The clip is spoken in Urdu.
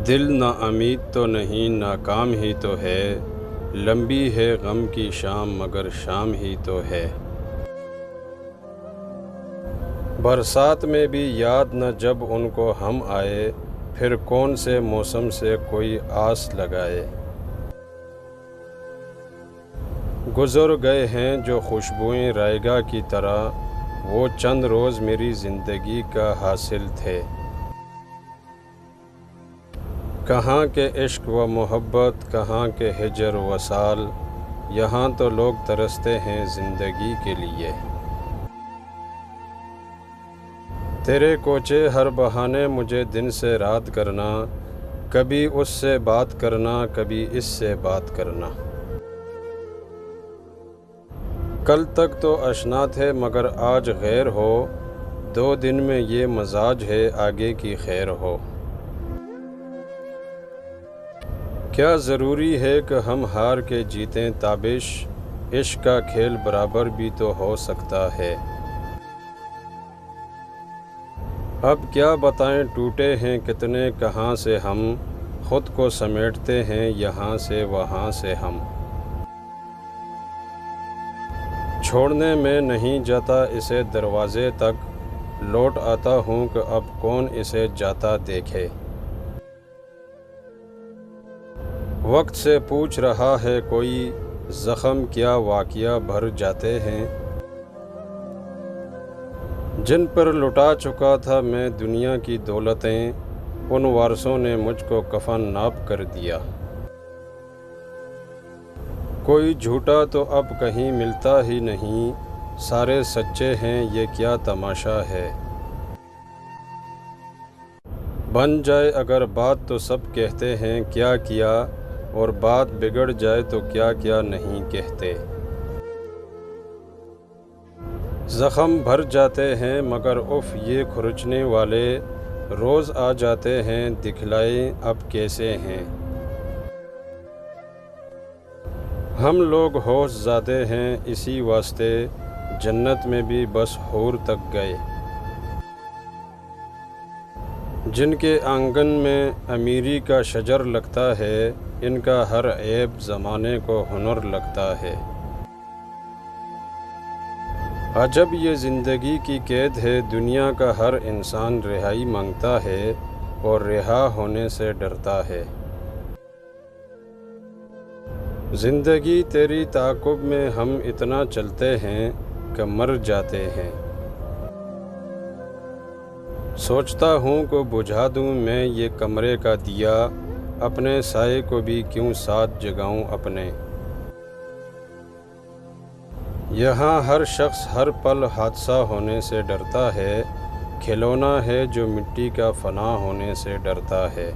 دل نا امید تو نہیں ناکام ہی تو ہے، لمبی ہے غم کی شام مگر شام ہی تو ہے۔ برسات میں بھی یاد نہ جب ان کو ہم آئے، پھر کون سے موسم سے کوئی آس لگائے۔ گزر گئے ہیں جو خوشبوئیں رائگاں کی طرح، وہ چند روز میری زندگی کا حاصل تھے۔ کہاں کے عشق و محبت، کہاں کے ہجر و وصال، یہاں تو لوگ ترستے ہیں زندگی کے لیے۔ تیرے کوچے ہر بہانے مجھے دن سے رات کرنا، کبھی اس سے بات کرنا کبھی اس سے بات کرنا۔ کل تک تو اشنا تھے مگر آج غیر ہو، 2 دن میں یہ مزاج ہے آگے کی خیر ہو۔ کیا ضروری ہے کہ ہم ہار کے جیتیں تابش، عشق کا کھیل برابر بھی تو ہو سکتا ہے۔ اب کیا بتائیں ٹوٹے ہیں کتنے کہاں سے ہم، خود کو سمیٹتے ہیں یہاں سے وہاں سے ہم۔ چھوڑنے میں نہیں جاتا اسے دروازے تک، لوٹ آتا ہوں کہ اب کون اسے جاتا دیکھے۔ وقت سے پوچھ رہا ہے کوئی، زخم کیا واقعہ بھر جاتے ہیں۔ جن پر لٹا چکا تھا میں دنیا کی دولتیں، ان وارثوں نے مجھ کو کفن ناپ کر دیا۔ کوئی جھوٹا تو اب کہیں ملتا ہی نہیں، سارے سچے ہیں یہ کیا تماشا ہے۔ بن جائے اگر بات تو سب کہتے ہیں کیا کیا، اور بات بگڑ جائے تو کیا کیا نہیں کہتے۔ زخم بھر جاتے ہیں مگر اف یہ کھرچنے والے، روز آ جاتے ہیں دکھلائیں اب کیسے ہیں۔ ہم لوگ ہوش زادے ہیں اسی واسطے، جنت میں بھی بس حور تک گئے۔ جن کے آنگن میں امیری کا شجر لگتا ہے، ان کا ہر عیب زمانے کو ہنر لگتا ہے۔ عجب یہ زندگی کی قید ہے، دنیا کا ہر انسان رہائی مانگتا ہے اور رہا ہونے سے ڈرتا ہے۔ زندگی تیری تعاقب میں ہم اتنا چلتے ہیں کہ مر جاتے ہیں۔ سوچتا ہوں کہ بجھا دوں میں یہ کمرے کا دیا، اپنے سائے کو بھی کیوں ساتھ جگاؤں اپنے۔ یہاں ہر شخص ہر پل حادثہ ہونے سے ڈرتا ہے، کھلونا ہے جو مٹی کا فنا ہونے سے ڈرتا ہے۔